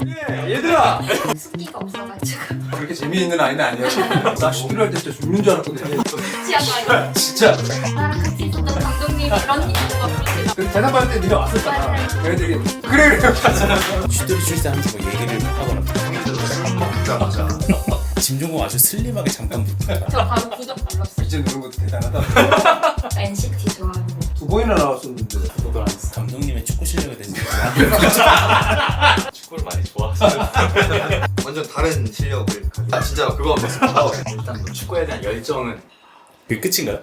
예, 얘들아! 습기가 없어가지고 그렇게 재미있는 아이는 아니야. 나 슈트를 할 때 진짜 죽는 줄 알았거든. 취향 진짜. 나랑 같이 있었던 감독님이 런닝부가 그렇게 그 대답할 때 니네 왔었잖아. 걔네들이 그래. 슈트리 출세하면서 뭐 얘기를 하더라고요. 먹자마자. 김종국 아주 슬림하게 잠깐 붙었다. 저 바로 구독 눌렀어요. 이제 누른 것도 대단하다. NCT 좋아하는 2번이나 나왔었는데. 저도 안 했어. 감독님의 축구 실력에 대해서 축구를 많이 좋아하시는 완전 다른 실력을 가지고 진짜 그거 한번 봤어. 일단 뭐 축구에 대한 열정은 그게 끝인가요?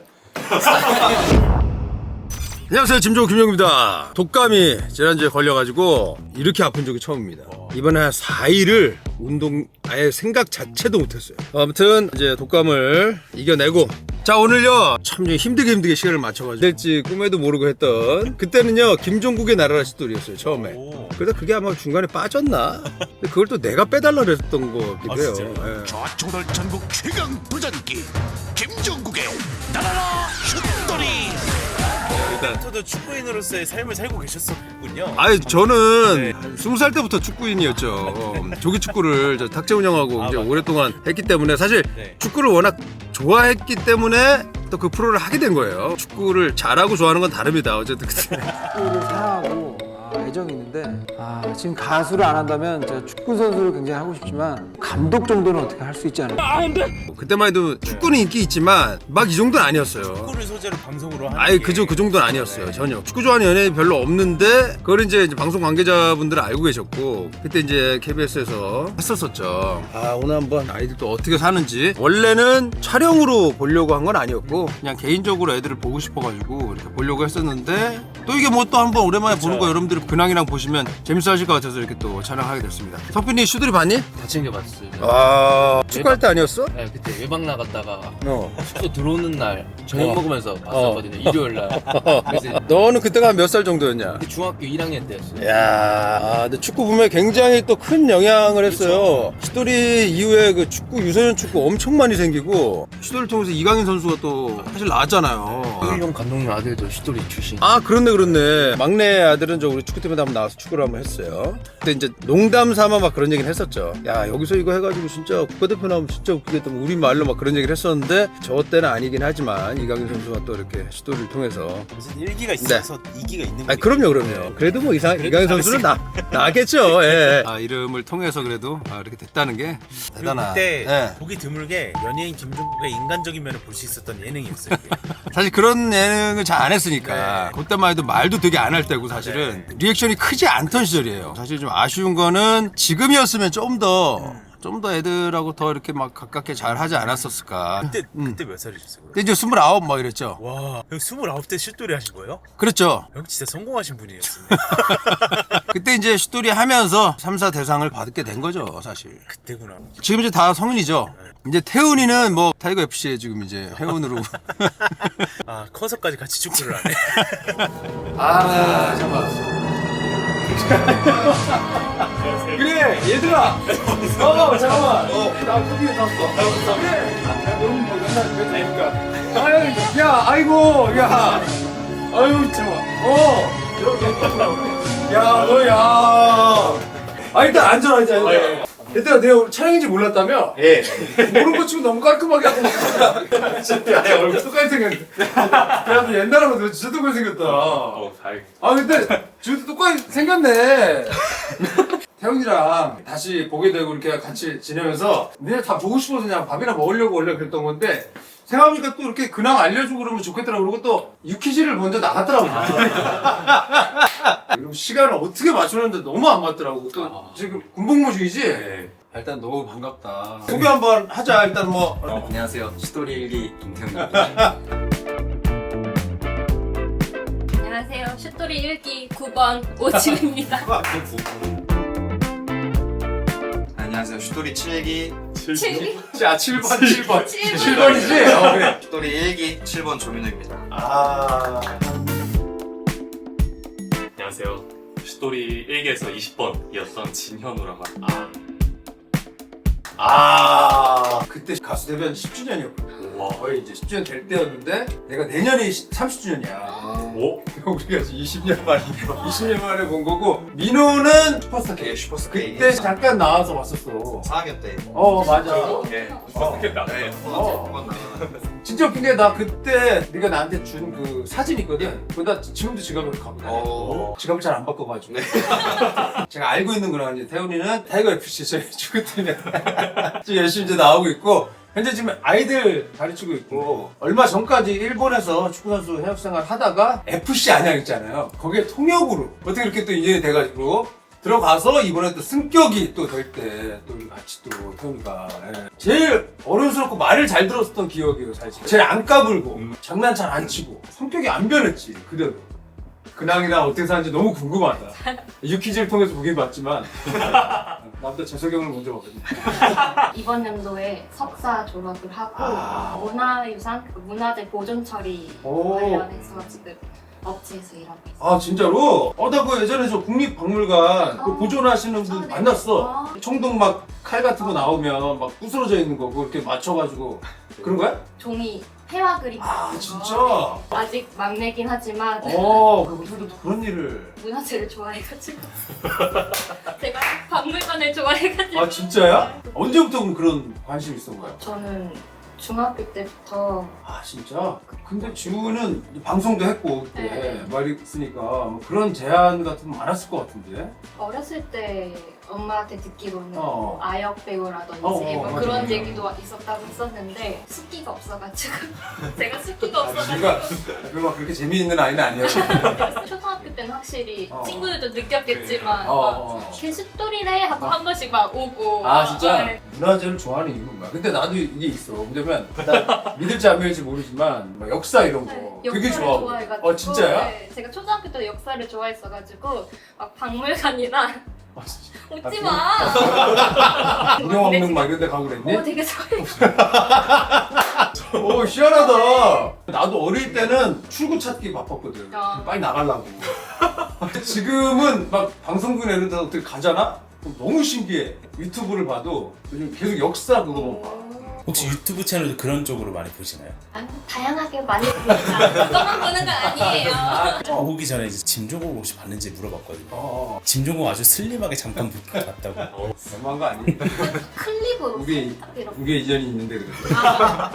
안녕하세요, 짐종국 김용입니다. 독감이 지난주에 걸려가지고 이렇게 아픈 적이 처음입니다. 이번에 한 4일을 운동 아예 생각 자체도 못했어요. 아무튼 이제 독감을 이겨내고, 자 오늘요 참 힘들게 시간을 맞춰가지고 될지 꿈에도 모르고 했던, 그때는요 김종국의 나라라 시돌이었어요 처음에. 그러다 그게 아마 중간에 빠졌나? 근데 그걸 또 내가 빼달라 그랬던 거 같기도 해요. 진짜요? 예. 좌충돌 전국 최강 도전기 김종국의 나라라 슛돌이. 저도 축구인으로서의 삶을 살고 계셨었군요. 아니 저는 20살 때부터 축구인이었죠. 조기 축구를 저 탁재훈 형하고 이제 맞아요. 오랫동안 했기 때문에, 사실 네. 축구를 워낙 좋아했기 때문에 또 그 프로를 하게 된 거예요. 축구를 잘하고 좋아하는 건 다릅니다. 어쨌든 그때. 축구를 사랑하고 애정이 있는데 지금 가수를 안 한다면 제가 축구 선수를 굉장히 하고 싶지만 감독 정도는 어떻게 할 수 있지 않을까? 그때만 해도 축구는 인기 있지만 막 이 정도는 아니었어요. 축구를 소재로 방송으로 하는 아예 게 그 정도는 아니었어요. 전혀. 축구 좋아하는 연예인이 별로 없는데 그걸 이제 방송 관계자분들은 알고 계셨고, 그때 이제 KBS에서 했었었죠. 아 오늘 한번 아이들 또 어떻게 사는지. 원래는 촬영으로 보려고 한 건 아니었고 그냥 개인적으로 애들을 보고 싶어가지고 이렇게 보려고 했었는데, 또 이게 뭐 또 한번 오랜만에 보는 거 여러분들이 근황이랑 보시면 재밌어 하실 것 같아서 이렇게 또 촬영하게 됐습니다. 석빈이 슈들이 봤니? 다 챙겨봤어요. 아 축구할 때 아니었어? 네, 그때 외박 나갔다가 어. 숙소 들어오는 날 저녁 먹으면서 봤었거든요. 일요일 날. 그래서 너는 그때가 몇 살 정도였냐? 중학교 1학년 때였어요. 야, 근데 축구 보면 굉장히 또 큰 영향을 했어요. 시돌이 이후에 그 축구, 유소년 축구 엄청 많이 생기고, 시돌을 통해서 이강인 선수가 또 사실 나왔잖아요. 형 감독님 아들도 시돌이 출신. 아, 그렇네. 막내 아들은 저 우리 축구팀에 한번 나와서 축구를 한번 했어요. 근데 이제 농담 삼아 막 그런 얘기는 했었죠. 야, 여기서 이거 해가지고 진짜 국가대표 나오면 진짜 웃기겠다. 우리 말로 막 그런 얘기를 했었는데, 저 때는 아니긴 하지만 이강인 선수가 또 이렇게 시돌이를 통해서. 무슨 일기가 있어서 이기가 있는 아, 거예요. 그럼요. 그래도 뭐 이강인 선수는 나겠죠. 예. 아, 이름을 통해서 그래도 이렇게 됐다는 게 그리고 대단하다. 그때 예. 보기 드물게 연예인 김종국의 인간적인 면을 볼 수 있었던 예능이었어요. 이게. 사실 그런 예능을 잘 안 했으니까 그때만 해도 말도 되게 안 할 때고, 사실은 리액션이 크지 않던 시절이에요. 사실 좀 아쉬운 거는 지금이었으면 좀 더 애들하고 더 이렇게 막 가깝게 잘 하지 않았었을까. 그때 몇 살이셨어요? 근데 이제 29 막 이랬죠. 와, 형 29대 슛돌이 하신 거예요? 그랬죠. 형 진짜 성공하신 분이었습니다. 그때 이제 슈돌이 하면서 3사 대상을 받게 된 거죠, 사실. 그때구나. 지금 이제 다 성인이죠. 이제 태훈이는 뭐 타이거 FC에 지금 이제 회원으로. 아, 커서까지 같이 축구를 하네. 아, 잠깐만. 그래, 얘들아. 잠깐만. 나 거기에 탔어. 그래. 너무 뭐 맨날 그랬다니까. 아유, 야, 아이고, 야. 아유, 잠깐만. 야, 너, 야. 일단 앉아라, 이제. 얘들아, 내가 오늘 촬영인지 몰랐다며? 예. 모르는 거 치고 너무 깔끔하게 하고 있어. 진짜, 얼굴 똑같이 생겼네. 야, 너 옛날하고 너 진짜 똑같이 생겼다. 다행이다. 근데 지금도 똑같이 생겼네. 태훈이랑 다시 보게 되고 이렇게 같이 지내면서 니네 다 보고 싶어서 그냥 밥이나 먹으려고 원래 그랬던 건데, 생각해보니까 또 이렇게 근황 알려주고 그러면 좋겠더라고. 그리고 또 유퀴즈를 먼저 나갔더라고. 그리고 시간을 어떻게 맞추는데 너무 안 맞더라고. 또 지금 군복무 중이지? 일단 너무 반갑다. 소개 한번 하자. 일단 뭐. 안녕하세요. 시돌이 일기 김태훈입니다. 안녕하세요. 슛돌이 1기 9번 오지우입니다. 안녕하세요. 슈돌이 7기 7기? 자, 7번. 7번. 7번이지? 그래. 슈돌이 1기 7번 조민우입니다. 안녕하세요. 슈돌이 1기에서 20번이었던 진현우라고 합니다. 그때 가수 데뷔한 10주년이었거든. 거의 이제 10주년 될 때였는데 내가 내년이 30주년이야. 오? 우리가 20년 만에 20년 만에 본 거고 민호는 슈퍼스타 K. 슈퍼스타 K. 그때 잠깐 나와서 봤었어. 4학년 때. 맞아. 네. 좋겠다. 네. 진짜 웃긴 게 나 그때 네가 나한테 준 그 사진 있거든. 그거 나 지금도 지갑을 갖고 다녀. 지갑을 잘 안 바꿔가지고. 제가 알고 있는 거라 이제 태훈이는 타이거 FC 저희 축구팀에 지금 열심히 이제 나오고 있고 현재 지금 아이들 가르치고 있고 얼마 전까지 일본에서 축구 선수 해역 생활 하다가 FC 안양 있잖아요. 거기에 통역으로 어떻게 이렇게 또 인연이 돼가지고. 들어가서 이번에 또 승격이 또 될 때 또 같이 또 태훈이가 제일 어른스럽고 말을 잘 들었었던 기억이에요 사실. 제일 안 까불고 장난 잘 안 치고 성격이 안 변했지 그대로. 근황이나 어떻게 사는지 너무 궁금하다. 유퀴즈를 통해서 보긴 봤지만 나보다 재석형을 먼저 봤거든요. 이번 연도에 석사 졸업을 하고 문화유산 그 문화재 보존 처리 관련해서 지금 업체에서 일하고 있어요. 진짜로? 나 그 예전에 저 국립박물관 그 보존하시는 분 만났어. 총동 막 칼 같은 거 나오면 막 부스러져 있는 거 그렇게 맞춰가지고 그런 거야? 종이 회화 그림 진짜? 아직 막내긴 하지만 그분들도 또 그런 일을. 문화재를 좋아해가지고 제가 박물관을 좋아해가지고 진짜야? 언제부터 그런 관심이 있었던 거야? 저는 중학교 때부터 진짜? 근데 지우는 방송도 했고 그때 네. 말이 있으니까 뭐 그런 제안 같은 거 많았을 것 같은데. 어렸을 때 엄마한테 듣기로는 어. 뭐 아역 배우라든지 뭐 맞아, 그런 맞아. 얘기도 있었다고 했었는데 숫기가 없어가지고 제가 숫기가 없어가지고 네가 막 그렇게 재미있는 아이는 아니었어. 초등학교 때는 확실히 친구들도 느꼈겠지만 어. 개숫돌이래 하고 한 번씩 막 오고 진짜? 네. 문화재를 좋아하는 이유인가? 근데 나도 이게 있어. 왜냐면 나 믿을지 안 믿을지 모르지만 막 역사 이런 거 네, 되게 역사를 좋아하고. 좋아해가지고 진짜야? 네, 제가 초등학교 때 역사를 좋아했어가지고 막 박물관이나 웃지 마. 문영왕릉 막 이런 데 가고 그랬니? 되게 좋아해. 희한하다. 나도 어릴 때는 출구 찾기 바빴거든. 아. 빨리 나가려고. 지금은 막 방송국이나 이런 데 어떻게 가잖아? 그럼 너무 신기해. 유튜브를 봐도 요즘 계속 역사 그거 봐. 혹시 유튜브 채널도 그런 쪽으로 많이 보시나요? 아니, 다양하게 많이 봅니다. 그것만 보는 거 아니에요. 오기 전에 이제 짐종국 혹시 봤는지 물어봤거든요. 네. 짐종국 아주 슬림하게 잠깐 봤다고. 너무한 거 아니야? 클립으로 우리 이렇게. 우리의 이전이 있는데 그래.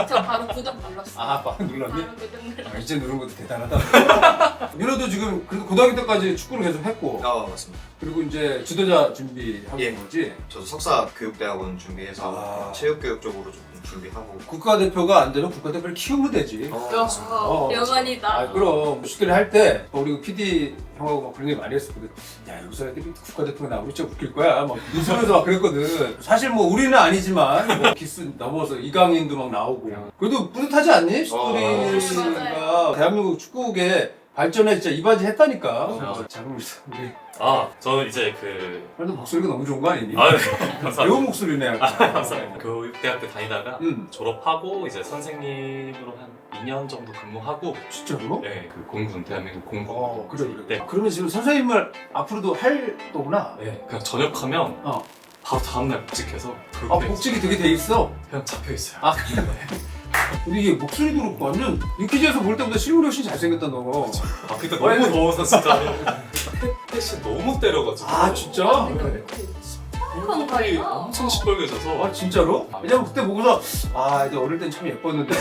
저 바로 구독 눌렀어요. 빵 눌렀니? 바로 구독 눌렀어요. 이제 누른 것도 대단하다. 민호도 지금 그래도 고등학교 때까지 축구를 계속 했고 맞습니다. 그리고 이제 지도자 준비하고 예. 있는 거지. 저도 석사 교육대학원 준비해서 체육교육 쪽으로 조금 준비하고. 국가대표가 안 되면 국가대표를 키우면 되지. 영원이다. 그럼 슈트를 할 때 우리 PD 형하고 막 그런 얘기 많이 했었거든. 야 여기서 애들이 국가대표가 나오면 진짜 웃길 거야. 막 웃으면서 막 그랬거든. 사실 뭐 우리는 아니지만 뭐 기스 넘어서 이강인도 막 나오고. 그래도 뿌듯하지 않니? 슈트리가 대한민국 축구계 발전에 진짜 이바지 했다니까. 자금입니다. 우리 저는 이제 그래도 목소리가 너무 좋은 거 아니니? 네, 감사합니다. 배우 목소리네. 약간. 감사합니다. 교육대학교 다니다가 졸업하고 이제 선생님으로 한 2년 정도 근무하고 진짜로? 네, 그 공군 대한민국 공군. 그래. 네. 그러면 지금 선생님을 앞으로도 할 거구나. 네, 그냥 전역하면 바로 다음날 복직해서 복직이 되게 돼 있어. 그냥 잡혀 있어요. 그래. 근데 이게 목소리도 그렇고 완전 유퀴즈에서 볼 때보다 실물이 훨씬 잘생겼다 너. 그때 너무 더워서 진짜 햇빛이 너무 때려가지고. 진짜? 그런 거예요. 엄청 시뻘개져서. 진짜로? 왜냐면 그때 보고서 이제 어릴 땐 참 예뻤는데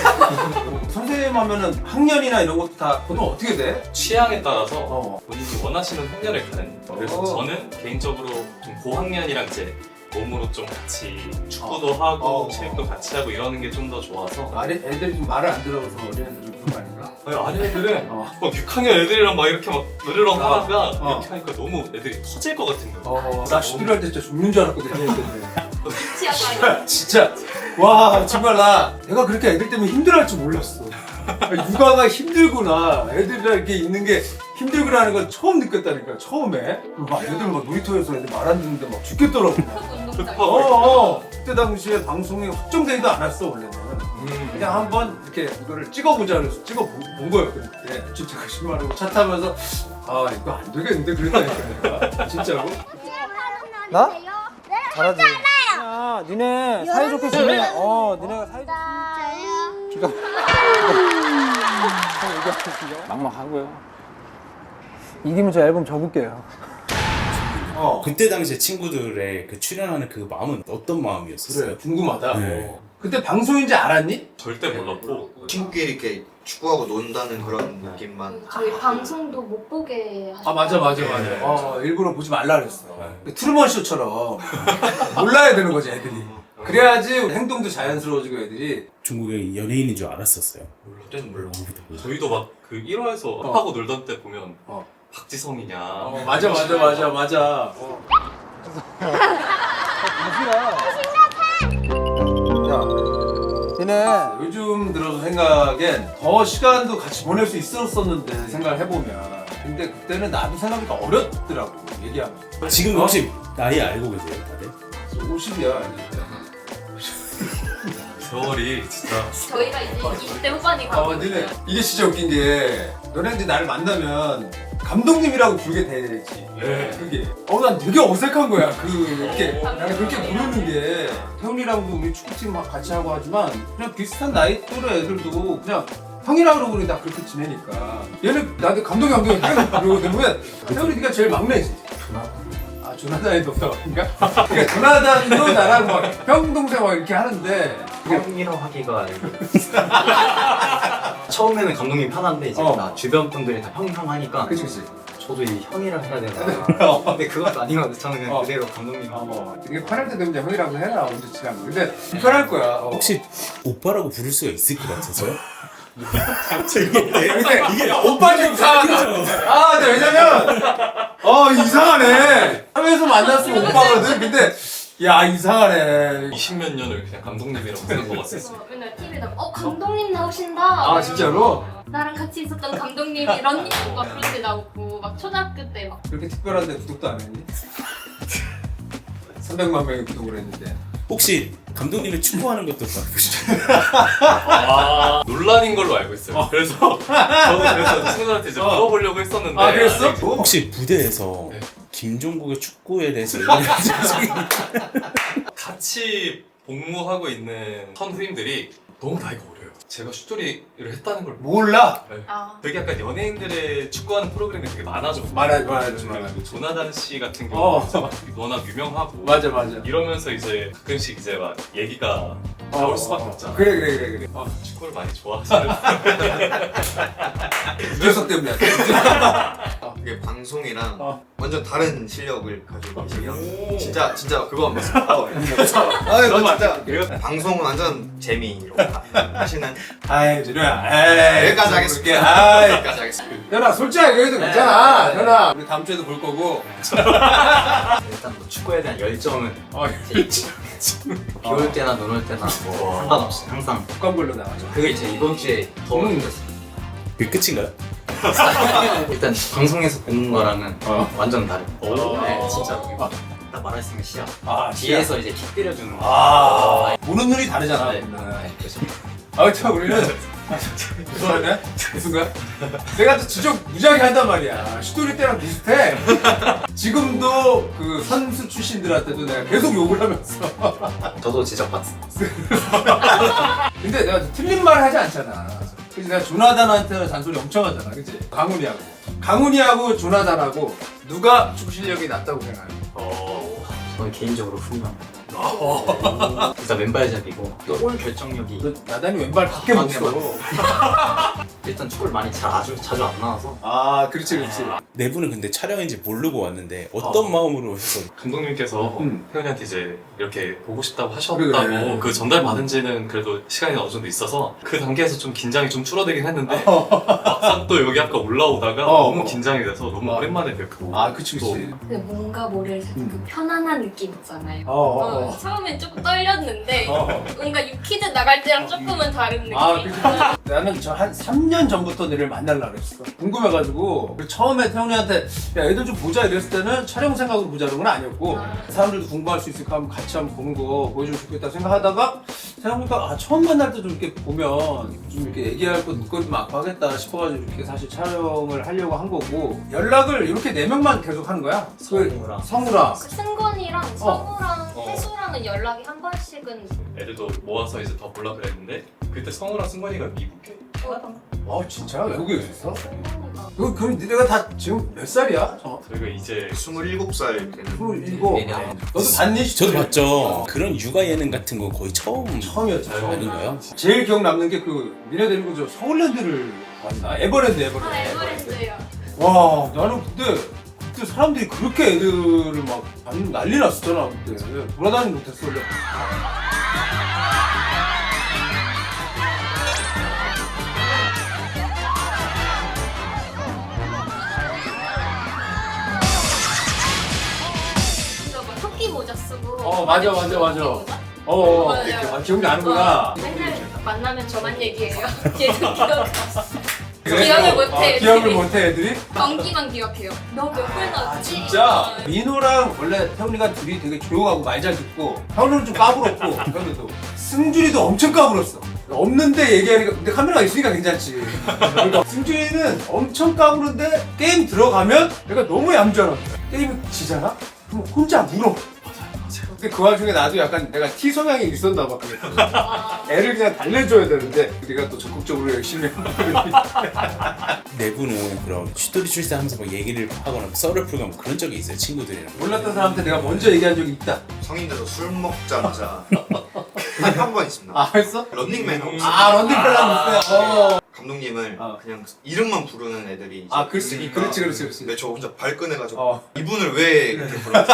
선생님 하면은 학년이나 이런 것도 다 보통 어떻게 돼? 취향에 따라서 본인이 원하시는 학년을 가는. 그래서 저는 개인적으로 좀 고학년이랑 이제 몸으로 좀 같이 축구도 하고 체육도 같이 하고 이러는 게 좀 더 좋아서. 애들이 좀 말을 안 들어서 어린애들 좀 그런 거 아닌가? 아니 애들은 막 6학년 애들이랑 막 이렇게 막 으르렁 하다가 이렇게 하니까 너무 애들이 터질 것 같은 거야. 나 슈트리 할 때 진짜 죽는 줄 알았거든. 치아가 진짜 와 정말 내가 그렇게 애들 때문에 힘들어할 줄 몰랐어. 육아가 힘들구나. 애들이랑 이렇게 있는 게 힘들구나는 걸 처음 느꼈다니까. 처음에 막 애들 막 놀이터에서 애들 말 안 듣는데 막 죽겠더라고. 그때 당시에 방송이 확정되지도 않았어 원래는. 그냥 한번 이렇게 이거를 찍어보자 그래서 찍어본 거였거든. 그때 진짜 거짓말하고 차 타면서 이거 안 되겠는데 그랬다니까 내가. 진짜로. 나? 잘하지. 야, 니네 사이좋게 지내. 니네가 사이좋게. 막막하고요. 이기면 저 앨범 접을게요. 그때 당시에 친구들의 그 출연하는 그 마음은 어떤 마음이었어요? 궁금하다. 네. 그때 방송인지 알았니? 절대 몰랐고 친구끼리 이렇게 축구하고 논다는 그런 느낌만. 저희 방송도 못 보게 하셨어요. 아 맞아. 일부러 보지 말라 그랬어. 트루먼 쇼처럼 몰라야 되는 거지 애들이. 그래야지 행동도 자연스러워지고 애들이. 중국의 연예인인 줄 알았었어요. 그때는 몰라. 저희도 막 그 1화에서 합하고 놀던 때 보면 박지성이냐 맞아. 야, 얘네 요즘 들어서 생각엔 더 시간도 같이 보낼 수 있었었는데 생각을 해보면. 근데 그때는 나도 생각보다 어렸더라고 얘기하면. 지금 혹시 나이 알고 계세요, 다들? 50이야. 세월이 진짜 저희가 이제 20대 후반이거든요. 니네 이게 진짜 웃긴 게 너네들이 나를 만나면 감독님이라고 부르게 되지. 그게. 난 되게 어색한 거야. 이렇게 나는 그렇게 부르는 게. 태훈이랑도 우리 축구팀 막 같이 하고 하지만 그냥 비슷한 나이 또래 애들도 그냥 형이라고 그러고 나 그렇게 지내니까. 얘는 나한테 감독이 계속 부르거든. 왜? 태훈이 네가 제일 막내지. 조나단이 높다고인가? 그러니까 조나단도 나랑 막 형 동생 막 이렇게 하는데 형이라고 하기가 처음에는 감독님 편한데 이제 나 주변 분들이 다 형 하니까 그치. 저도 이 형이라 해야 되나 근데 그것도 아닌 것 같아. 저는 그냥 그대로 감독님 되게 편할 때 되면 그냥 형이라고 해라. 언제 지나면. 근데 불편할 거야. 혹시 오빠라고 부를 수가 있을 것 같아서요? 이게 오빠 좀 이상하다. 근데 왜냐면 이상하네. 하면서 만났으면 오빠거든. 근데 야 이상하네. 20몇 년을 그냥 감독님이라고 생각하고 왔어요. 그래서 맨날 TV에다 감독님 나오신다. 진짜로? 나랑 같이 있었던 감독님이 런닝 막 그런 데 나오고 막 초등학교 때 막 그렇게 특별한데 구독도 안 했니? 300만 명이 구독을 했는데. 혹시 감독님의 축구하는 것도 보시죠? 논란인 걸로 알고 있어요. 그래서 저는 그래서 친구들한테 이제 물어보려고 했었는데 그랬어? 혹시 부대에서 김종국의 축구에 대해서 같이 복무하고 있는 선후임들이 너무 나이가 어려요. 제가 슈토리를 했다는 걸 몰라. 되게 약간 연예인들의 축구하는 프로그램이 되게 많아졌고 많아졌지. 조나단 씨 같은 경우는 워낙 유명하고 맞아. 이러면서 이제 가끔씩 이제 막 얘기가 나올 수밖에 없잖아. 그래. 축구를 많이 좋아하시는 이 녀석 때문에. 이게 방송이랑 완전 다른 실력을 가지고 계시면 진짜 그거 안 봤어. 진짜 방송은 완전 재미로 하시는. 준호야. 여기까지 하겠습니다. 여기까지 하겠습니다. 현아 솔직하게 얘기해도 괜찮아. 현아 우리 다음 주에도 볼 거고. 일단 뭐 축구에 대한 열정은 비 올 때나 눈 올 때나 뭐 상관없이 항상 독감별로 나와죠. 그게 이제 이번 주에 더 느꼈어요. 그 끝인가요? 일단 방송에서 보는 거랑은 완전 다른. 네, 진짜 딱 말했으면 시야. 시야. 뒤에서 이제 킥 때려주는 보는 눈이 다르잖아. 네. 참 우리는 죄송하네. 무슨 거야? 내가 또 지적 무지하게 한단 말이야. 슈토리 때랑 비슷해. 지금도 그 선수 출신들한테도 내가 계속 욕을 하면서. 저도 지적받았어요. 근데 내가 틀린 말을 하지 않잖아. 그래서 내가 조나단한테 잔소리 엄청 하잖아. 그치? 강훈이하고 조나단하고 누가 축구 실력이 낫다고 생각해? 저는 개인적으로 훈련. 일단 왼발잡이고 또 골 결정력이 너 나단이 왼발 밖에 못 써. 일단 축구를 많이 자주 안 나와서 그렇지. 네 분은 근데 촬영인지 모르고 왔는데 어떤 마음으로 해서 감독님께서 태훈이한테 이제 이렇게 보고 싶다고 하셨다고 그래. 그 전달 받은 지는 그래도 시간이 어느 정도 있어서 그 단계에서 좀 긴장이 좀 줄어들긴 했는데 막상 또 여기 아까 올라오다가 너무 긴장이 돼서 너무 오랜만에 뵙고 그치. 근데 뭔가 모를 그 편안한 느낌 있잖아요. 어. 처음엔 조금 떨렸는데 뭔가 유퀴즈 나갈 때랑 조금은 다른 느낌. 나는 저 한 3년 전부터 너를 만나려고 했어. 궁금해가지고 처음에 태훈이한테 야 애들 좀 보자 이랬을 때는 촬영 생각으로 보자는 건 아니었고 사람들도 공부할 수 있을까 하면 같이 한번 보는 거 보여주면 좋겠다 생각하다가 생각해보니까 처음 만날 때 좀 이렇게 보면 좀 이렇게 얘기할 것 묻거리 많고 하겠다 싶어가지고 이렇게 사실 촬영을 하려고 한 거고 연락을 이렇게 4명만 계속 하는 거야. 성우랑 성우랑 승건이랑 성우랑 혜수랑은 지금은 연락이 한 번씩은. 애들도 모아서 이제 더 보려 그랬는데 그때 성우랑 승관이가 미국에 아 진짜? 외국에 있었어? 그럼 니네가 다 지금 몇 살이야? 저희가 이제 27살 되는 27. 얘네. 너도 봤니? 저도 봤죠. 그런 육아 예능 같은 거 거의 처음이었잖아. 아닌가요? 제일 기억 남는 게 그 니네 데리고 저 서울랜드를 봤나? 에버랜드. 아, 에버랜드요. 와 나는 그때 사람들이 그렇게 애들을 막 난리 났었잖아 그때. 돌아다니지 못했어 원래. 그래서 막 토끼 모자 쓰고. 맞아. 토끼 모자? 이렇게 기억나는구나. 맨날 만나면 저만 얘기해요. 얘도 기억을 못해. 기억을 못해 애들이? 경기만 기억해요. 너 몇 분 나왔지? 진짜 민호랑 원래 태훈이가 둘이 되게 조용하고 말 잘 듣고 태훈이는 좀 까불었고 그런데도 승준이도 엄청 까불었어. 없는데 얘기하니까 근데 카메라가 있으니까 괜찮지. 그러니까 승준이는 엄청 까부는데 게임 들어가면 내가 너무 얌전한 거야. 게임 지잖아? 그럼 혼자 울어. 근데 그 와중에 나도 약간 내가 T 성향이 있었나 봐. 애를 그냥 달래줘야 되는데 우리가 또 적극적으로 열심히 내부는 그럼 슈토리 출세하면서 막 얘기를 하거나 썰을 풀거나 뭐 그런 적이 있어요 친구들이랑? 몰랐던 사람한테 내가 먼저 얘기한 적이 있다. 성인들도 술 먹자마자 한 번 있습니다. 아 했어? 런닝맨 하고 런닝플란 있어요. 감독님을 그냥 이름만 부르는 애들이 이제 그렇지. 있으니까. 그렇지. 근데 저 혼자 발끈해가지고 이분을 왜 이렇게 부르지?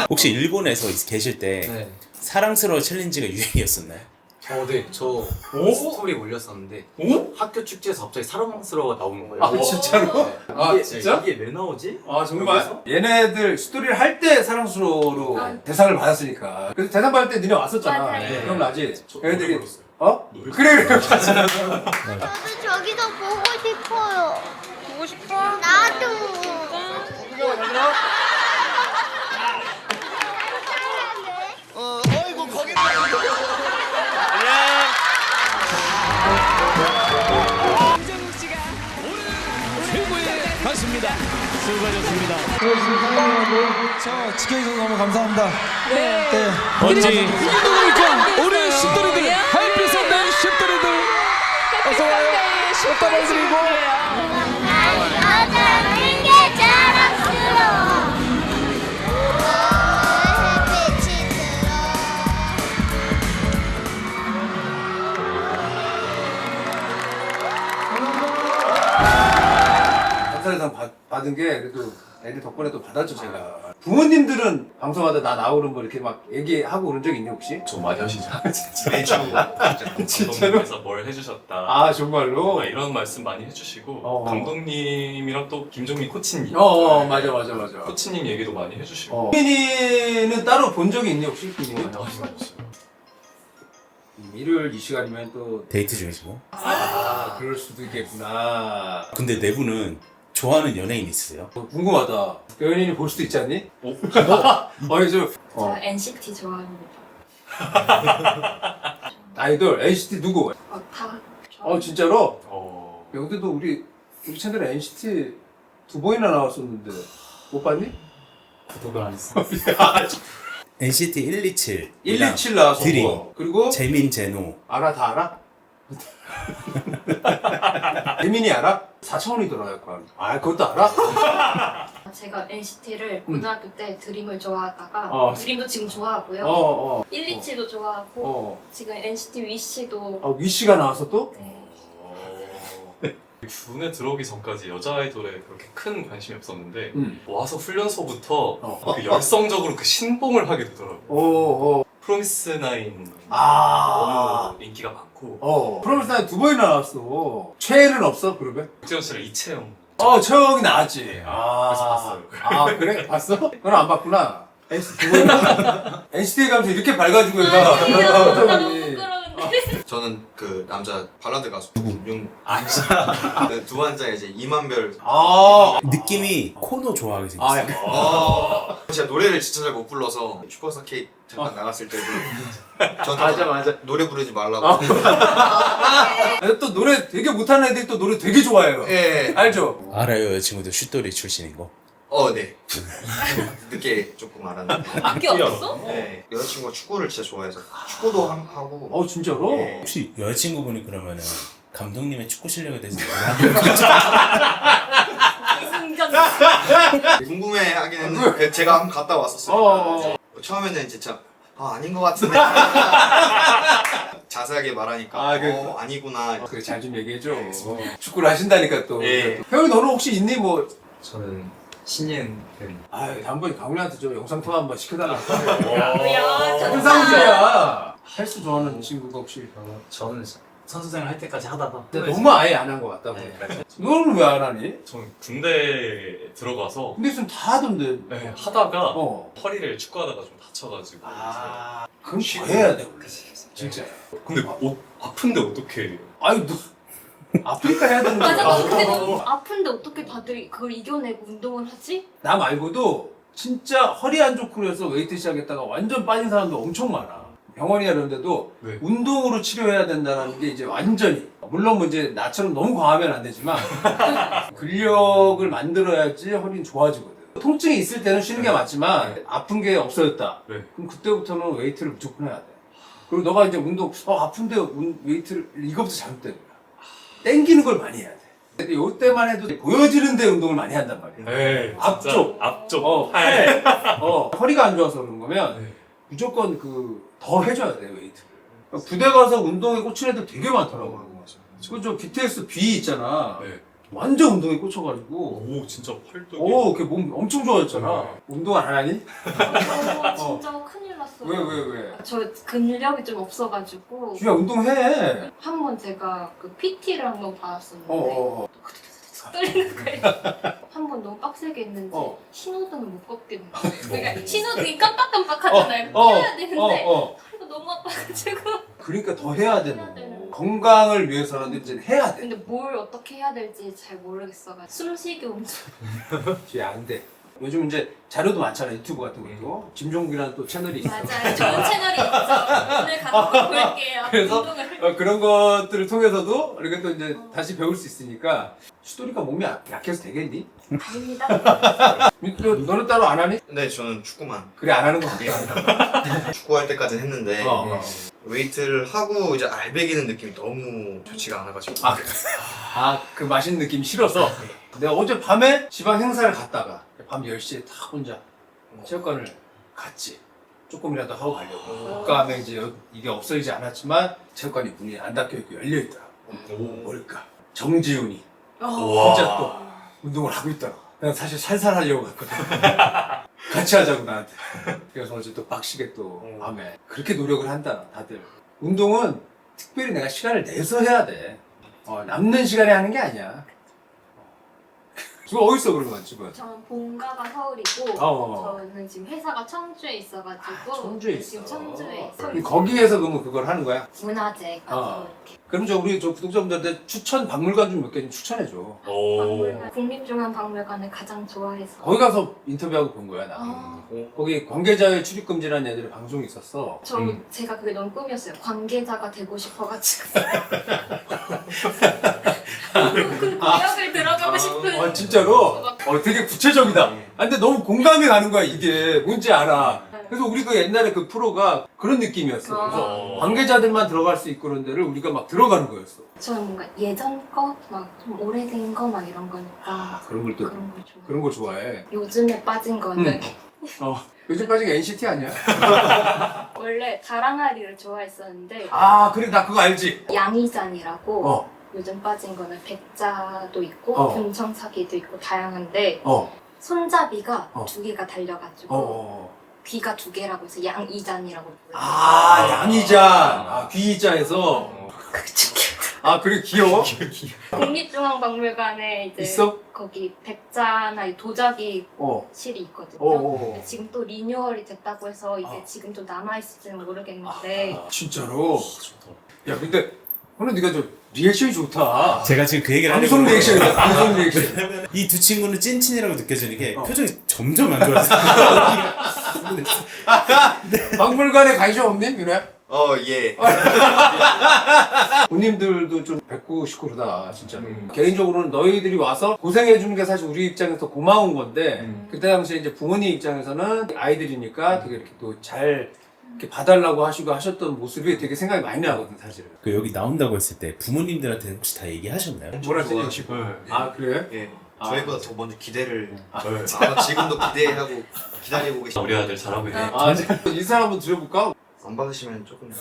혹시 일본에서 계실 때 네. 사랑스러워 챌린지가 유행이었었나요? 네. 저 스토리 올렸었는데 학교 축제에서 갑자기 사랑스러워 나오는 거예요. 아 진짜로? 이게, 진짜? 이게 왜 나오지? 아 정말? 얘네들 스토리를 할 때 사랑스러워로 대상을 받았으니까. 그래서 대상 받을 때 니네 왔었잖아. 맞아요. 그럼 나지? 애들이 그래. 저도 저기서 보고 싶어요. 보고 싶어? 나도. 맞습니다. 수고하셨습니다. 지켜주셔서 너무 감사합니다. 언제 누구니까 우리 슛돌이들 하이피 선대 슛돌이들 어서와요. 슛돌을 드리고 나는 게 자랑스러워. 햇빛이 들어. 감사대상 받은 게 그래도 애들 덕분에 또 받았죠 제가. 부모님들은 방송하다 나 나오는 거 이렇게 막 얘기하고 그런 적 있니 혹시? 좀 많이 하시죠. 매주 감독님께서 뭘 해주셨다. 아 정말로? 이런 말씀 많이 해주시고 어. 감독님이랑 또 김종민 코치님 맞아. 코치님 얘기도 많이 해주시고 민이는 따로 본 적이 있니 혹시? 민이는? 없어요. 일요일 이 시간이면 또 데이트 중이시고? 그럴 수도 있겠구나. 근데 내부는 좋아하는 연예인 있으세요? 궁금하다. 연예인이 볼 수도 있지 않니? 저 NCT 좋아합니다. 아이돌 NCT 누구? 다. 진짜로? 야, 근데 너 우리 채널에 NCT 2번이나 나왔었는데 못 봤니? 구독을 안 했어. NCT 127 127 나왔었고 드림 그리고 재민 제노 다 알아? 재민이 알아? 4차원이더라 약간. 그것도 알아? 제가 NCT를 고등학교 때 드림을 좋아하다가 드림도 지금 좋아하고요. 127도 좋아하고 지금 NCT 위시도. 위시가 나왔어 또? 네. 군에 들어오기 전까지 여자 아이돌에 그렇게 큰 관심이 없었는데 와서 훈련소부터 그 열성적으로 그 신봉을 하게 되더라고요. 프로미스 나인 너무 인기가 많고 프로미스나인 2번이나 나왔어. 최애는 없어 그러면? 박재현 씨랑 이채영 최영이 나왔지. 그래서 봤어요. 그래? 봤어? 너는 안 봤구나. NCT 2번이나 NCT에 가면서 이렇게 밝아지고 얘가. 부끄러운데. 저는 그 남자 발라드 가수 김용 두 한자 이제 이만별 느낌이 코너 좋아하게 생겼어요. 제가 노래를 진짜 잘 못 불러서 슈퍼스타 K 잠깐 나갔을 때도 저한테 맞아. 노래 부르지 말라고 또 노래 되게 못하는 애들이 또 노래 되게 좋아해요. 예. 알죠? 알아요 여자친구들 슛돌이 출신인 거? 네. 늦게 조금 알았는데. 그게 없어? 네. 여자친구가 축구를 진짜 좋아해서 축구도 하고. 진짜로? 네. 혹시 여자친구분이 그러면은 감독님의 축구 실력에 대해서 궁금해하긴 했는데 제가 한번 갔다 왔었어요. 처음에는 진짜 아닌 것 같은데 자세하게 말하니까 아니구나. 그래 잘 좀 얘기해줘. 축구를 하신다니까 또. 예. 형이 너는 혹시 있니 뭐? 저는 신예은 팬. 다음번에 강훈이한테 저 영상 통화 한번 시켜달라. 야, 좋다. 현상주야. 헬스 좋아하는 친구가 혹시? 저는 선수생활 할 때까지 하다가 너무 아예 안 한 것 같다고. 너는 왜 안 하니? 저는 군대에 들어가서 근데 좀 다 하던데. 네, 하다가 어. 허리를 축구하다가 좀 다쳐가지고. 그럼 더 해야 돼 원래. 진짜. 근데 아픈데 어떻게? 아유 너 아프니까 해야 되는 맞아, 거야. 근데 너무 아픈데 어떻게 다들 그걸 이겨내고 운동을 하지? 나 말고도 진짜 허리 안 좋고 그래서 웨이트 시작했다가 완전 빠진 사람도 엄청 많아. 병원이나 이런 데도 네. 운동으로 치료해야 된다는 게 이제 완전히, 물론 뭐 이제 나처럼 너무 과하면 안 되지만 근력을 만들어야지 허리는 좋아지거든. 통증이 있을 때는 쉬는 게 맞지만 아픈 게 없어졌다. 네. 그럼 그때부터는 웨이트를 무조건 해야 돼. 그리고 너가 이제 운동 아픈데 웨이트를, 이거부터 잘못된 거야. 땡기는 걸 많이 해야 돼. 근데 이때만 해도 보여지는데 운동을 많이 한단 말이야. 네, 앞쪽, 앞쪽, 팔, 허리가 안 좋아서 그런 거면 네. 무조건 더 해줘야 돼, 웨이트를. 부대 가서 운동에 꽂힌 애들 되게 많더라고. 그저 BTS B 있잖아. 네. 완전 운동에 꽂혀가지고. 오, 진짜 팔뚝이. 걔 몸 엄청 좋아졌잖아. 운동 안 하니? 진짜 큰일 났어요. 왜? 저 근력이 좀 없어가지고 주야 운동해. 한 번 제가 그 PT를 한 번 받았었는데 떨리는 거예요. 한 번 너무 빡세게 했는지 신호등을 못 걷겠는 거예요. 그러니까 신호등이 깜빡깜빡하잖아요. 켜야 되는데 허리가 너무 아파가지고. 그러니까 더 해야 돼. 건강을 위해서는 이제 해야 돼. 근데 뭘 어떻게 해야 될지 잘 모르겠어가지고 숨쉬기 운동. 주야 안 돼. 요즘 이제 자료도 많잖아, 유튜브 같은 것도. 김종국이라는 또 채널이 있어. 맞아요. 좋은 채널이 있죠. 오늘 가서 볼게요. 그래서 운동을. 그런 것들을 통해서도 우리가 또 이제 다시 배울 수 있으니까. 수돌이가 몸이 약해서 되겠니? 아닙니다. 너는 따로 안 하니? 네, 저는 축구만. 그래, 안 하는 거 같아. 축구할 때까지는 했는데 어. 웨이트를 하고 이제 알배기는 느낌이 너무 좋지가 않아가지고. 그 맛있는 느낌이 싫어서. 내가 어제 밤에 지방 행사를 갔다가 밤 10시에 딱 혼자 체육관을 갔지. 조금이라도 하고 가려고. 그다음에 이제 이게 없어지지 않았지만 체육관이 문이 안 닫혀있고 열려있더라고. 뭘까? 정지훈이 혼자 또 운동을 하고 있더라고. 내가 사실 살살 하려고 갔거든. 같이 하자고 나한테. 그래서 어제 또 빡시게 또 밤에 그렇게 노력을 한다 다들. 운동은 특별히 내가 시간을 내서 해야 돼. 남는 시간에 하는 게 아니야. 지금 어딨어 그러면 지금? 저는 본가가 서울이고 저는 지금 회사가 청주에 있어가지고 청주에 있어. 지금 청주에 그럼 거기에서 그러면 그걸 하는 거야? 문화재 가서 이렇게 그럼 우리 구독자분들한테 추천 박물관 좀 몇 개 좀 추천해줘. 박물관, 국립중앙박물관을 가장 좋아해서 거기 가서 인터뷰하고 본 거야 나. 거기 관계자의 출입금지라는 애들의 방송이 있었어. 제가 그게 너무 꿈이었어요. 관계자가 되고 싶어가지고 그 구역을 들어가고 싶은. 진짜로? 되게 구체적이다. 근데 너무 공감이 가는 거야 이게. 뭔지 알아. 그래서 우리 그 옛날에 그 프로가 그런 느낌이었어. 그래서 관계자들만 들어갈 수 있고 그런 데를 우리가 막 들어가는 거였어. 저는 뭔가 예전 거, 막 좀 오래된 거 막 이런 거니까 그런 걸 또 그런 거 좋아해. 요즘에 빠진 거는 요즘 빠진 게 NCT 아니야? 원래 다랑아리를 좋아했었는데 그래 나 그거 알지? 양이잔이라고 요즘 빠진 거는 백자도 있고 금청사기도 있고 다양한데 손잡이가 두 개가 달려가지고 귀가 두 개라고 해서 양이잔이라고 불러요. 양이잔. 귀이자에서. 그래 귀여워? 국립중앙박물관에 이제 있어? 거기 백자나 이 도자기 실이 있거든요. 지금 또 리뉴얼이 됐다고 해서 이게 지금 좀 남아있을지는 모르겠는데. 진짜로? 야 근데 오늘 네가 저 리액션이 좋다. 제가 지금 그 얘기를 하려고 방송 리액션이다. 방송 리액션. 이 두 친구는 찐친이라고 느껴지는 게 표정이 점점 안 좋아졌어. 박물관에 관심 없니, 윤호야? 예. 본인들도 좀 뵙고 싶고 그러다 진짜. 개인적으로는 너희들이 와서 고생해주는 게 사실 우리 입장에서 고마운 건데 그때 당시에 이제 부모님 입장에서는 아이들이니까 되게 이렇게 또 잘 이렇게 봐달라고 하시고 하셨던 모습이 되게 생각이 많이 나거든 사실은. 그 여기 나온다고 했을 때 부모님들한테 혹시 다 얘기하셨나요? 뭐라 지금? 아 그래? 예. 저희보다 더 먼저 기대를 아마 지금도 기대하고 기다리고 계시. 우리 아들 잘하고 있네. 아 인사 한번 드려볼까? 안 받으시면 조금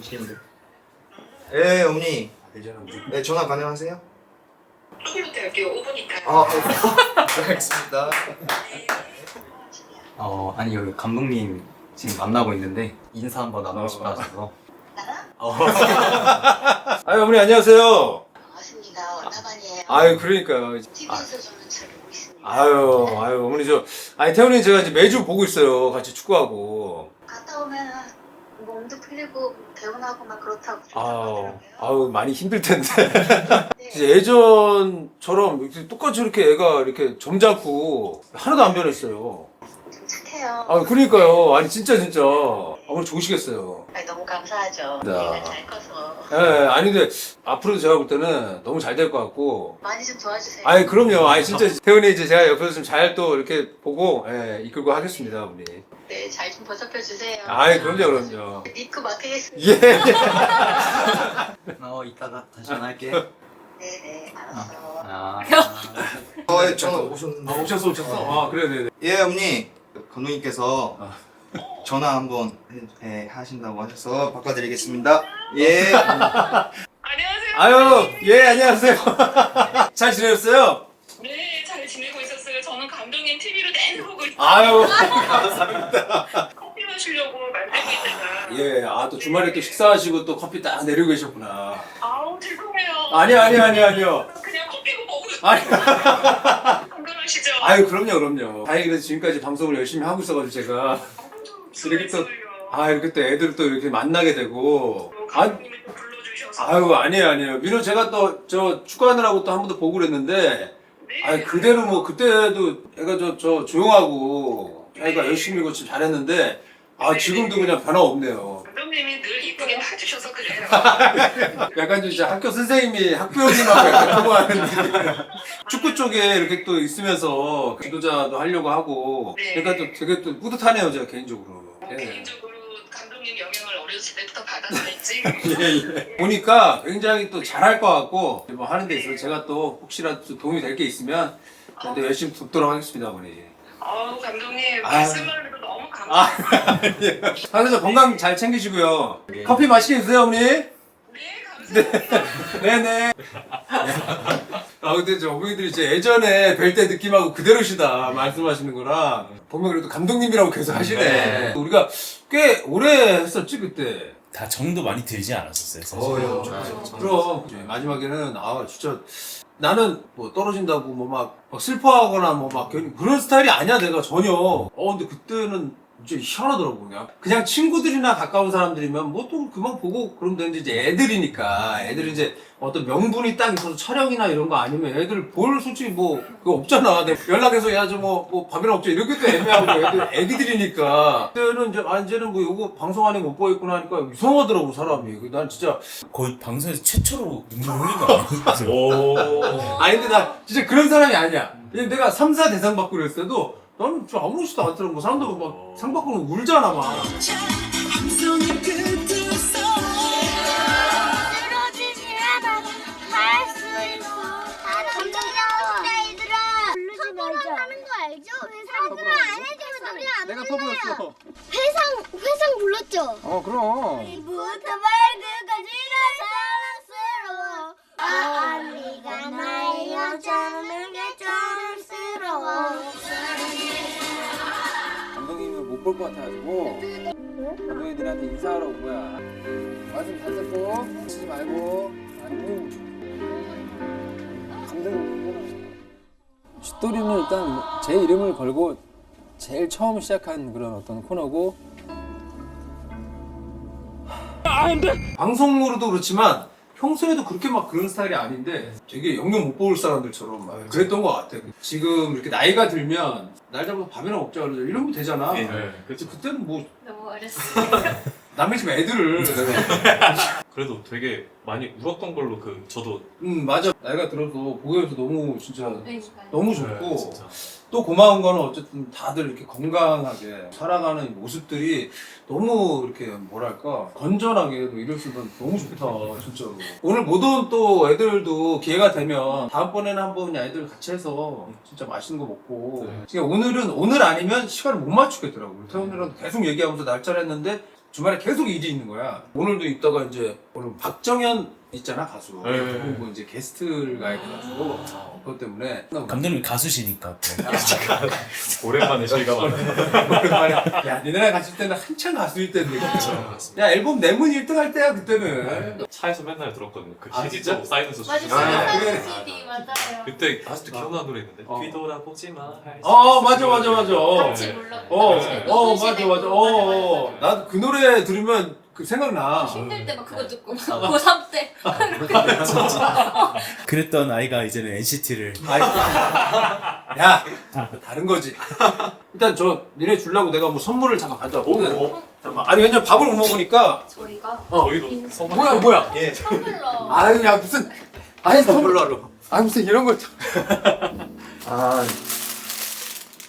힘든데. 예, 어머니. 네, 전화 가능하세요? 조금만 할게요. 5분 있다. 네, 알겠습니다. 아니 여기 감독님 지금 만나고 있는데 인사 한번 나누고 싶다 하셔서. 아유 어머니 안녕하세요. 반갑습니다. 얼마만이에요? 아유 그러니까요. TV에서 저는 잘 보고 있습니다. 아유 어머니 아니 태훈이 제가 이제 매주 보고 있어요. 같이 축구하고. 갔다 오면 몸도 풀리고 개운하고 막 그렇다고 아유 많이 힘들 텐데. 네. 진짜 예전처럼 이렇게 똑같이 이렇게 애가 이렇게 점잖고 하나도 안 변했어요. 좀 착해요. 아 그러니까요. 아니 진짜 어머니 좋으시겠어요. 아니, 너무 감사하죠. 네. 내가 잘 커서 예, 아니 근데 앞으로도 제가 볼 때는 너무 잘 될 것 같고. 많이 좀 도와주세요. 아니 그럼요. 아니 진짜 태훈이 이제 제가 옆에서 좀 잘 또 이렇게 보고 이끌고 하겠습니다, 어머니. 네, 잘 좀 보살펴 주세요. 아이 그럼요. 믿고 맡기겠습니다. 예. 이따가 다시 전화할게. 네네, 알았어. 예, 전화 오셨는데. 오셨어. 아 그래. 예, 어머니. 감독님께서 전화 한번 하신다고 하셔서 바꿔드리겠습니다. 예. 안녕하세요. 아유 예 안녕하세요. 잘 지내셨어요? 네, 잘 지내고 있었어요. 저는 감독님 TV로 내내 보고 있어요. 아유 감사합니다. 커피 마시려고 만들고 있다가. 예, 또 주말에 또 식사하시고 또 커피 딱 내리고 계셨구나. 아우, 죄송해요. 아니요. 그냥 커피고 먹으러. 아니. 건강하시죠? 아유 그럼요. 다행히 그래서 지금까지 방송을 열심히 하고 있어가지고 제가 이렇게 또 이렇게 또 애들 또 이렇게 만나게 되고. 감독님이 또 불러주셔서. 아유 아니에요. 민호 제가 또 저 축구하느라고 또 한 번도 보고 그랬는데. 네. 아니 그대로 뭐 그때도 애가 저 조용하고 애가 열심히 고치 잘했는데 지금도 그냥 변화 없네요. 감독님이 늘 이쁘게 봐주셔서 그래요. 약간 좀 진짜 학교 선생님이 학부형님하고 약간 통화하는 느낌. 축구 쪽에 이렇게 또 있으면서 지도자도 하려고 하고 그러니까 또 되게 또 뿌듯하네요 제가 개인적으로. 개인적으로 감독님 영향을 어렸을 때부터 받았을지. 예. 보니까 굉장히 또 잘할 것 같고 뭐 하는 데 있어서 제가 또 혹시라도 좀 도움이 될 게 있으면 또 열심히 돕도록 하겠습니다 어머니. 감독님 말씀만 해도 너무 감사해요. 그래서 건강 잘 챙기시고요. 커피 맛있게 드세요 어머니. 네, 감사합니다. 네네. 근데 저 어머니들이 이제 예전에 뵐 때 느낌하고 그대로시다 말씀하시는 거라 보면 그래도 감독님이라고 계속 하시네. 우리가 꽤 오래 했었지 그때. 다 정도 많이 들지 않았었어요 사실. 그럼 마지막에는 진짜 나는 뭐 떨어진다고 뭐 막 슬퍼하거나 뭐 막 그런 스타일이 아니야 내가 전혀. 근데 그때는 진짜 희한하더라고 그냥 친구들이나 가까운 사람들이면 뭐 또 그만 보고 그러면 되는데 이제 애들이 이제 어떤 명분이 딱 있어서 촬영이나 이런 거 아니면 애들 볼 솔직히 뭐 그거 없잖아. 내가 연락해서 야 저 뭐 밥이나 먹자 이렇게 또 애매하고 애기들이니까 그때는 이제는 뭐 요거 방송 안에 못 보겠구나 하니까 이상하더라고 사람이. 난 진짜 거의 방송에서 최초로 눈물 흘린 거 아니에요? 아니 근데 나 진짜 그런 사람이 아니야. 그냥 내가 3사 대상 받고 그랬을 때도 나는 좀 아무렇지도 않더라고. 사람들 막 상 받고는 울잖아 막. 내가 터보였어. 회상 불렀죠? 그럼. 이부터 발끝까지는 사랑스러워. 네가 나의 여자는 게 촌스러워. 감독님은 못 볼 것 같아가지고 감독님들한테 인사하러 온 거야. 말씀 잘 듣고 치지 말고. 감독님. 쥐돌이는 일단 제 이름을 걸고 제일 처음 시작한 그런 어떤 코너고. 방송으로도 그렇지만 평소에도 그렇게 막 그런 스타일이 아닌데 되게 영영 못 볼 사람들처럼 막 그랬던 것 같아. 지금 이렇게 나이가 들면 날 잡아서 밥이나 먹자 그러죠. 이러면 되잖아. 네. 그치 그때는 뭐 너무 어렸어요. 남의 집 애들을. 그래도 되게 많이 울었던 걸로 저도 맞아. 나이가 들어서 보여서 너무 진짜 그러니까요. 너무 좋고 또 고마운 거는 어쨌든 다들 이렇게 건강하게 살아가는 모습들이 너무 이렇게 뭐랄까 건전하게 이럴 수 있는 너무 좋다 진짜로. 오늘 못 온 또 애들도 기회가 되면 다음번에는 한번 애들 같이 해서 진짜 맛있는 거 먹고. 그러니까 오늘 아니면 시간을 못 맞추겠더라고요. 태훈이랑 계속 얘기하면서 날짜를 했는데 주말에 계속 일이 있는 거야. 오늘도 있다가 이제 오늘 박정현 있잖아 가수. 그리고 이제 게스트를 가야 돼가지고 그것 때문에 감독님 가수시니까 또. 오랜만에 저희가 오랜만에 야 니네랑 갔을 때는 한창 가수일 때인데 야 앨범 내문 1등 할 때야 그때는. 차에서 맨날 들었거든요. 그 아, CD 진짜? 쪽 사이드에서 맞아, 주시는 거. CD CD 맞아요. 그때 아직도 기억나는 노래 있는데 뒤돌아보지 마. 맞아. 같이 불러. 맞아. 나도 그 노래 들으면 그 생각나. 힘들 때 막 그거 듣고 고3 때. 그랬던 아이가 이제는 NCT를. 야 다른 거지. 일단 저 니네 주려고 내가 뭐 선물을 잠깐 가져왔거든. 잠깐만. 아니 왜냐면 밥을 못 먹으니까. 저희가 저희도 선물. 뭐야? 선물로. 아유 야 무슨 아니 선물로. 아 무슨 이런 거.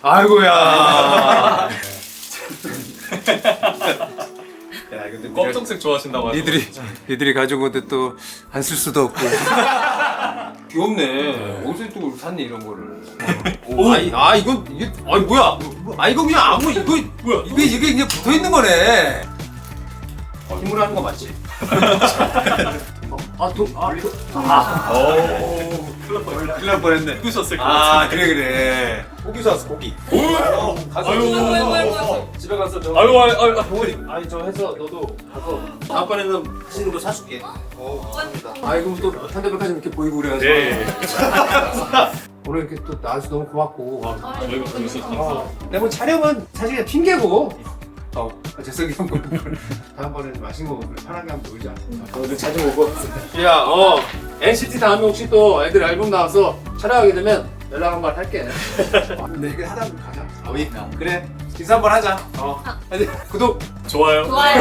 아이고야. 야 근데 검정색 좋아하신다고 하셔서 니들이 가져온 건데 또 안 쓸 수도 없고. 귀엽네. 어디서 또 샀니 이런 거를. 이건 이게 뭐야? 이거 그냥 이거 뭐야? 이게 그냥 붙어 있는 거네. 힘으로 하는 거 맞지? 큰일 날 뻔했네. 웃으셨을 것 같은데. 그래. 고기 샀어 고기. 가서 집에 가서 저 아유. 동원이 저 해서 너도 가서 다음번에는 맛있는 거 사줄게. 그럼 또 현대백화점 이렇게 보이고 그래가지고. 예. 오늘 이렇게 또 나와서 너무 고맙고. 저희가 재밌었어요. 근데 뭐 촬영은 사실 그냥 핑계고. 재석이 형 다음번에 맛있는 거 먹으면 편하게 한번 놀자. 오늘 자주 오고. 야, NCT 다음에 혹시 또 애들 앨범 나와서 촬영하게 되면 연락 한번 할게. 근데 이게 하다 보면 가자. 그래. 인사 한번 하자. 구독. 좋아요. 좋아요.